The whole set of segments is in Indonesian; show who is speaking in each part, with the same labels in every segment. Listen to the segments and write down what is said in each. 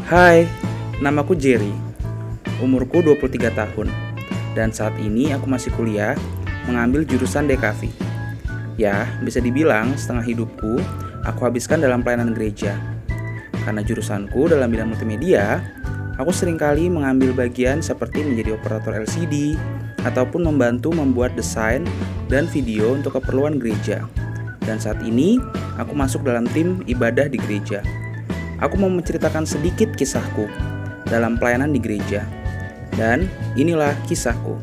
Speaker 1: Hai, namaku Jerry. Umurku 23 tahun. Dan saat ini aku masih kuliah mengambil jurusan DKV. Ya, bisa dibilang setengah hidupku aku habiskan dalam pelayanan gereja. Karena jurusanku dalam bidang multimedia, aku seringkali mengambil bagian seperti menjadi operator LCD ataupun membantu membuat desain dan video untuk keperluan gereja. Dan saat ini, aku masuk dalam tim ibadah di gereja. Aku mau menceritakan sedikit kisahku dalam pelayanan di gereja. Dan inilah kisahku.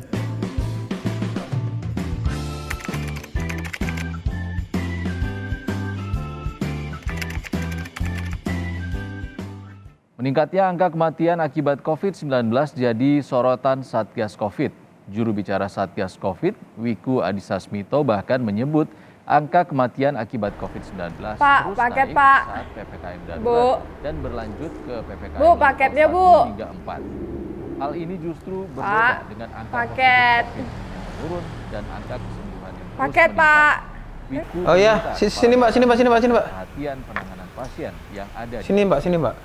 Speaker 2: Meningkatnya angka kematian akibat COVID-19 jadi sorotan Satgas Covid. Juru bicara Satgas Covid, Wiku Adhisa Smito bahkan menyebut angka kematian akibat COVID-19 terus
Speaker 3: paket,
Speaker 2: naik
Speaker 3: Pak.
Speaker 2: saat PPKM darurat
Speaker 3: Bu.
Speaker 2: dan berlanjut ke PPKM
Speaker 3: Bu, paketnya, Bu.
Speaker 2: hingga 4. Hal ini justru
Speaker 3: Pak,
Speaker 2: berbeda dengan angka
Speaker 3: paket.
Speaker 2: COVID yang menurun dan angka kesembuhan yang terus
Speaker 3: Paket,
Speaker 2: meningkat.
Speaker 3: Pak.
Speaker 2: Wiku
Speaker 4: Oh ya,
Speaker 2: meminta
Speaker 4: sini Mbak, sini Mbak, sini Mbak, sini Mbak.
Speaker 2: perhatian penanganan pasien yang ada
Speaker 4: Sini Mbak, sini Mbak.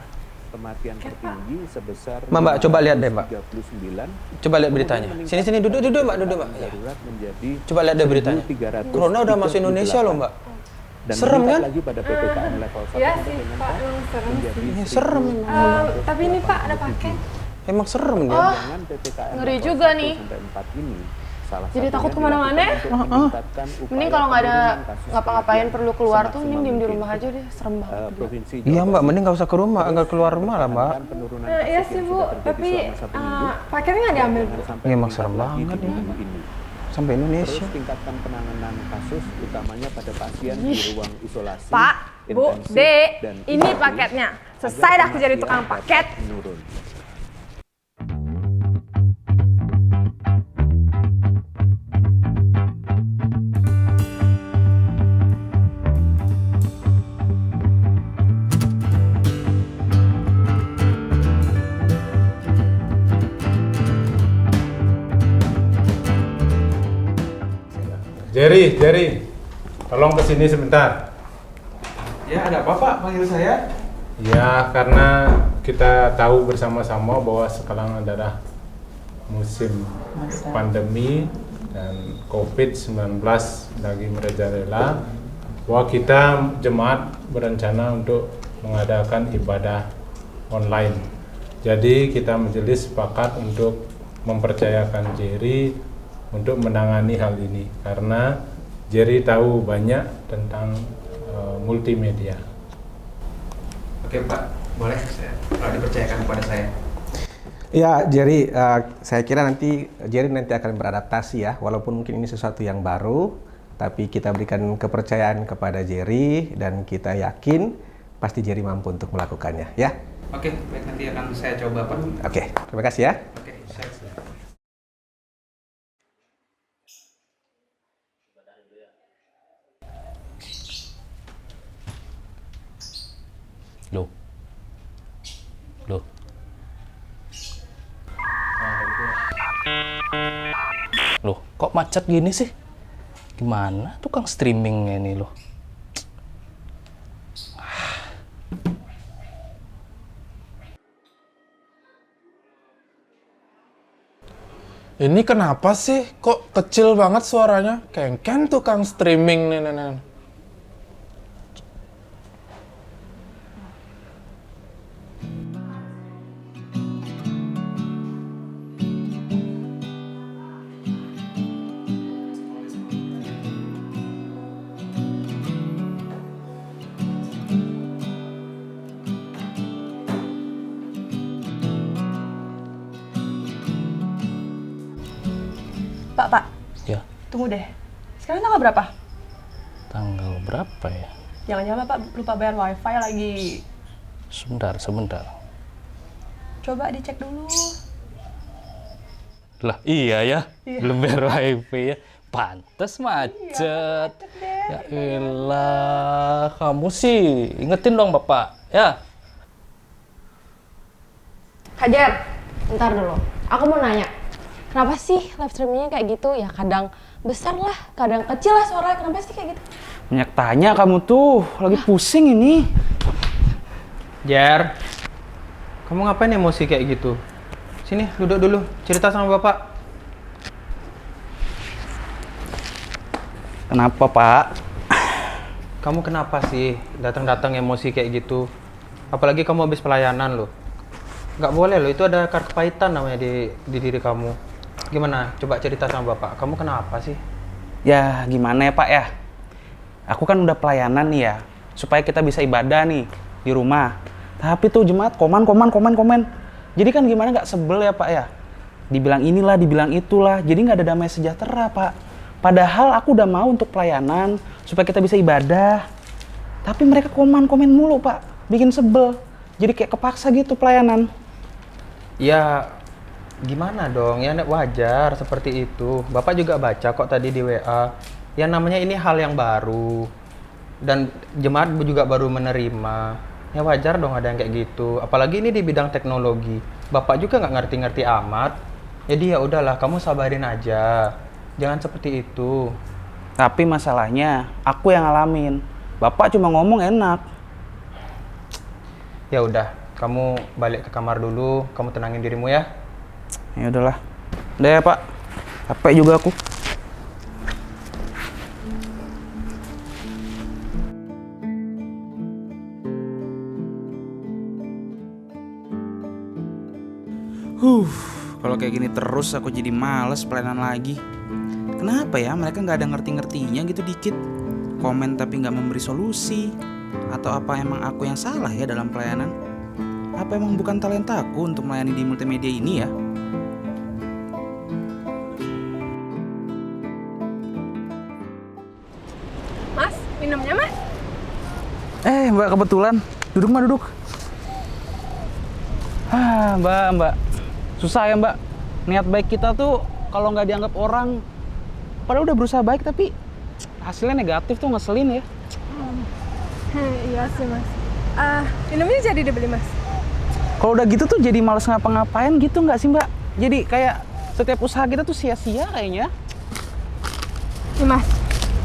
Speaker 5: Kematian tertinggi sebesar
Speaker 4: Mbak, coba lihat deh, Mbak.
Speaker 5: 39.
Speaker 4: Coba lihat beritanya. Sini duduk Mbak, duduk Mbak. Ya.
Speaker 5: Darurat menjadi
Speaker 4: Coba lihat deh beritanya.
Speaker 5: 1.338.
Speaker 4: Corona udah masuk Indonesia loh, Mbak.
Speaker 5: Dan
Speaker 4: Serem
Speaker 5: meningkat
Speaker 4: kan?
Speaker 5: lagi pada PPKM level 1
Speaker 3: Iya
Speaker 5: sampai
Speaker 3: sih,
Speaker 5: dengan
Speaker 3: Pak,
Speaker 5: Pak,
Speaker 3: emang serem
Speaker 5: menjadi
Speaker 4: Ini serem emang.
Speaker 3: Tapi ini Pak ada paket.
Speaker 4: Emang serem dia.
Speaker 5: Jangan PPKM
Speaker 3: ngeri
Speaker 5: level
Speaker 3: juga
Speaker 5: 1
Speaker 3: nih.
Speaker 5: sampai 4 ini salah
Speaker 3: Jadi
Speaker 5: satunya
Speaker 3: takut kemana-mana.
Speaker 5: dilakukan untuk meningkatkan upaya
Speaker 3: Mending kalau nggak ada
Speaker 5: penurunan kasus
Speaker 3: ngapa-ngapain
Speaker 5: kematian
Speaker 3: perlu keluar tuh,
Speaker 5: semaksimal
Speaker 3: mending diem di
Speaker 5: mungkin.
Speaker 3: rumah aja deh, serem banget.
Speaker 5: Provinsi
Speaker 4: Iya Mbak, mending nggak usah ke rumah, nggak keluar rumah lah Mbak.
Speaker 5: Menekankan penurunan
Speaker 3: Iya
Speaker 5: kasus
Speaker 3: sih
Speaker 5: yang
Speaker 3: Bu,
Speaker 5: sudah terjadi
Speaker 3: tapi
Speaker 5: selama 1 minggu.
Speaker 3: paketnya nggak diambil Bu.
Speaker 5: Jangan sampai
Speaker 4: Ini emang
Speaker 5: meningkat
Speaker 4: serem
Speaker 5: lagi
Speaker 4: banget
Speaker 5: di
Speaker 4: ya.
Speaker 5: minggu ini.
Speaker 4: Sampai Indonesia.
Speaker 5: Terus tingkatkan penanganan kasus utamanya pada pasien di ruang isolasi,
Speaker 3: Pak, Bu,
Speaker 5: intensif,
Speaker 3: Dek,
Speaker 5: dan
Speaker 3: ini
Speaker 5: ICU,
Speaker 3: paketnya. Selesai
Speaker 5: agar
Speaker 3: dah aku jadi
Speaker 5: kematian
Speaker 3: tukang
Speaker 5: dapat
Speaker 3: paket.
Speaker 5: menurun.
Speaker 6: Jerry, tolong kesini sebentar.
Speaker 1: Ya, ada apa Pak panggil saya?
Speaker 6: Ya, karena kita tahu bersama-sama bahwa sekarang adalah musim pandemi dan COVID-19 lagi merajalela, bahwa kita jemaat berencana untuk mengadakan ibadah online. Jadi kita majelis sepakat untuk mempercayakan Jerry untuk menangani hal ini karena Jerry tahu banyak tentang multimedia.
Speaker 1: Oke Pak, boleh kalau dipercayakan kepada saya.
Speaker 4: Ya, Jerry, saya kira Jerry nanti akan beradaptasi ya, walaupun mungkin ini sesuatu yang baru, tapi kita berikan kepercayaan kepada Jerry dan kita yakin pasti Jerry mampu untuk melakukannya, ya.
Speaker 1: Oke, baik, nanti akan saya coba Pak.
Speaker 4: Oke, terima kasih ya.
Speaker 1: Oke, saya.
Speaker 7: Loh. Loh, kok macet gini sih? Gimana tukang streamingnya ini loh?
Speaker 8: Ini kenapa sih? Kok kecil banget suaranya? Kengken tukang streaming nih.
Speaker 3: Pak,
Speaker 7: Ya,
Speaker 3: tunggu deh. Sekarang tanggal berapa?
Speaker 7: tanggal berapa ya?
Speaker 3: Jangan-jangan Bapak lupa bayar wifi lagi.
Speaker 7: Sebentar.
Speaker 3: Coba dicek dulu.
Speaker 7: Lah, iya ya.
Speaker 3: Iya.
Speaker 7: Belum bayar wifi ya. Pantes macet. Ya elah, kamu sih ingetin dong Bapak, ya.
Speaker 9: Hajar, bentar dulu. Aku mau nanya, kenapa sih live streamingnya kayak gitu? Ya kadang besar lah, kadang kecil lah suaranya. Kenapa sih kayak gitu?
Speaker 1: Banyak tanya kamu tuh, lagi pusing ini.
Speaker 4: Jer,
Speaker 10: Kamu ngapain emosi kayak gitu? Sini, duduk dulu. Cerita sama Bapak.
Speaker 1: Kenapa, Pak?
Speaker 10: Kamu kenapa sih datang-datang emosi kayak gitu? Apalagi kamu habis pelayanan loh. Nggak boleh loh, itu ada akar kepahitan namanya di diri kamu. Gimana? Coba cerita sama Bapak. Kamu kenapa sih?
Speaker 1: Ya, gimana ya, Pak ya? Aku kan udah pelayanan nih ya, supaya kita bisa ibadah nih di rumah. Tapi tuh jemaat komen. Jadi kan gimana nggak sebel ya, Pak ya? Dibilang inilah, dibilang itulah. Jadi nggak ada damai sejahtera, Pak. Padahal aku udah mau untuk pelayanan, supaya kita bisa ibadah. Tapi mereka komen mulu, Pak. Bikin sebel. Jadi kayak kepaksa gitu pelayanan.
Speaker 10: Ya, gimana dong? Ya wajar seperti itu. Bapak juga baca kok tadi di WA. Ya namanya ini hal yang baru. Dan jemaat juga baru menerima. Ya wajar dong ada yang kayak gitu. Apalagi ini di bidang teknologi. Bapak juga nggak ngerti-ngerti amat. Jadi ya udahlah, kamu sabarin aja. Jangan seperti itu.
Speaker 1: Tapi masalahnya, aku yang ngalamin. Bapak cuma ngomong enak.
Speaker 10: Ya udah, kamu balik ke kamar dulu. Kamu tenangin dirimu ya.
Speaker 1: Ya udahlah. Udah ya, Pak. Capek juga aku. Kalau kayak gini terus aku jadi males pelayanan lagi. Kenapa ya mereka nggak ada ngerti-ngertinya gitu dikit? Komen tapi nggak memberi solusi. Atau apa emang aku yang salah ya dalam pelayanan? Apa emang bukan talenta aku untuk melayani di multimedia ini ya?
Speaker 3: Mas, minumnya Mas?
Speaker 1: Mbak kebetulan. Duduk. Mbak. Susah ya, Mbak. Niat baik kita tuh kalau nggak dianggap orang, padahal udah berusaha baik tapi hasilnya negatif tuh ngeselin ya.
Speaker 3: Iya sih Mas. Minumnya jadi dibeli Mas?
Speaker 1: Kalau udah gitu tuh jadi males ngapa-ngapain gitu nggak sih, Mbak? Jadi kayak setiap usaha kita tuh sia-sia kayaknya.
Speaker 3: Nih Mas,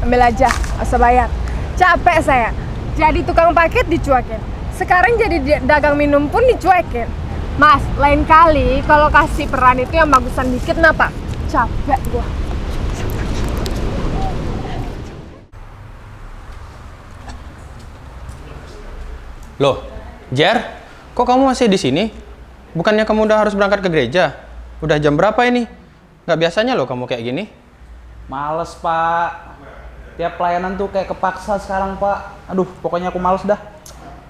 Speaker 3: ambil aja, nggak usah bayar. Capek saya. Jadi tukang parkir dicuekin. Sekarang jadi dagang minum pun dicuekin. Mas, lain kali kalau kasih peran itu yang bagusan dikit, kenapa? Capek gua.
Speaker 10: Loh, Jer, kok kamu masih di sini? Bukannya kamu udah harus berangkat ke gereja? Udah jam berapa ini? Nggak biasanya loh kamu kayak gini.
Speaker 1: Males, Pak. Tiap pelayanan tuh kayak kepaksa sekarang, Pak. Aduh, pokoknya aku males dah.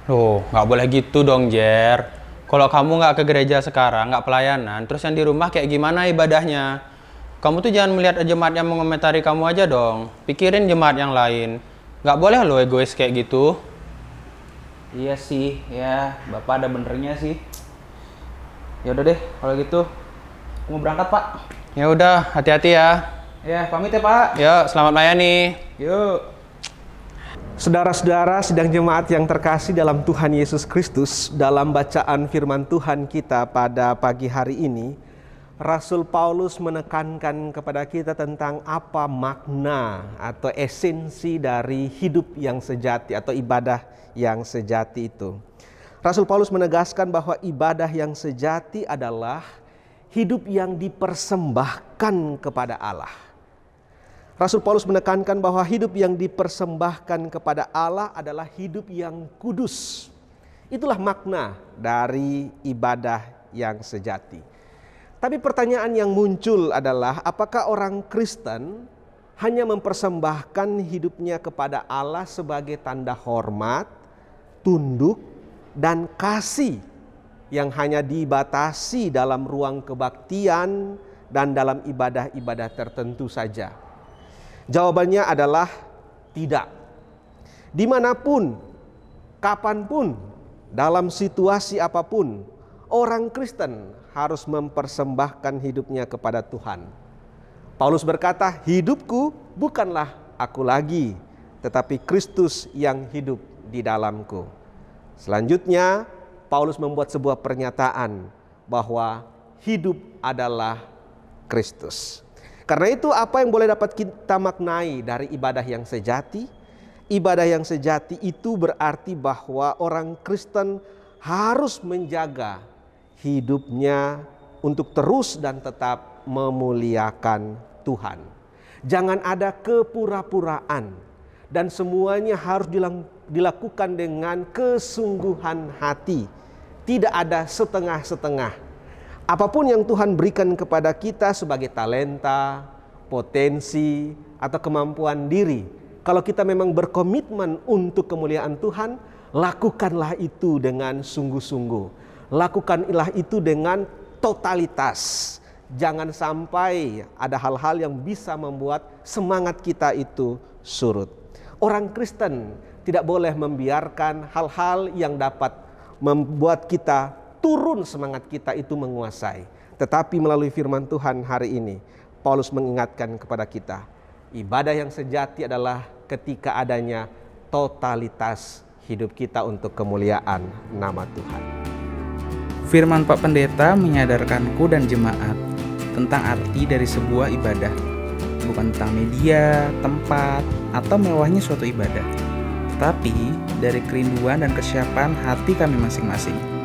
Speaker 10: Loh, nggak boleh gitu dong, Jer. Kalau kamu nggak ke gereja sekarang, nggak pelayanan, terus yang di rumah kayak gimana ibadahnya? Kamu tuh jangan melihat jemaat yang mengomentari kamu aja dong. Pikirin jemaat yang lain. Nggak boleh lo egois kayak gitu.
Speaker 1: Iya sih, ya Bapak ada benernya sih. Ya udah deh, kalau gitu aku mau berangkat, Pak.
Speaker 10: Ya udah, hati-hati ya.
Speaker 1: Ya, pamit ya, Pak.
Speaker 10: Yuk, selamat melayani.
Speaker 1: Yuk.
Speaker 4: Saudara-saudara sidang jemaat yang terkasih dalam Tuhan Yesus Kristus, dalam bacaan firman Tuhan kita pada pagi hari ini, Rasul Paulus menekankan kepada kita tentang apa makna atau esensi dari hidup yang sejati atau ibadah yang sejati itu. Rasul Paulus menegaskan bahwa ibadah yang sejati adalah hidup yang dipersembahkan kepada Allah. Rasul Paulus menekankan bahwa hidup yang dipersembahkan kepada Allah adalah hidup yang kudus. Itulah makna dari ibadah yang sejati. Tapi pertanyaan yang muncul adalah apakah orang Kristen hanya mempersembahkan hidupnya kepada Allah sebagai tanda hormat, tunduk, dan kasih yang hanya dibatasi dalam ruang kebaktian dan dalam ibadah-ibadah tertentu saja? Jawabannya adalah tidak. Dimanapun, kapanpun, dalam situasi apapun, orang Kristen harus mempersembahkan hidupnya kepada Tuhan. Paulus berkata, hidupku bukanlah aku lagi, tetapi Kristus yang hidup di dalamku. Selanjutnya, Paulus membuat sebuah pernyataan bahwa hidup adalah Kristus. Karena itu apa yang boleh dapat kita maknai dari ibadah yang sejati? Ibadah yang sejati itu berarti bahwa orang Kristen harus menjaga hidupnya untuk terus dan tetap memuliakan Tuhan. Jangan ada kepura-puraan dan semuanya harus dilakukan dengan kesungguhan hati. Tidak ada setengah-setengah. Apapun yang Tuhan berikan kepada kita sebagai talenta, potensi, atau kemampuan diri, kalau kita memang berkomitmen untuk kemuliaan Tuhan, lakukanlah itu dengan sungguh-sungguh. Lakukanlah itu dengan totalitas. Jangan sampai ada hal-hal yang bisa membuat semangat kita itu surut. Orang Kristen tidak boleh membiarkan hal-hal yang dapat membuat kita turun semangat kita itu menguasai. Tetapi melalui firman Tuhan hari ini, Paulus mengingatkan kepada kita, ibadah yang sejati adalah ketika adanya totalitas hidup kita untuk kemuliaan nama Tuhan.
Speaker 1: Firman Pak Pendeta menyadarkanku dan jemaat tentang arti dari sebuah ibadah, bukan tentang media, tempat, atau mewahnya suatu ibadah, tetapi dari kerinduan dan kesiapan hati kami masing-masing.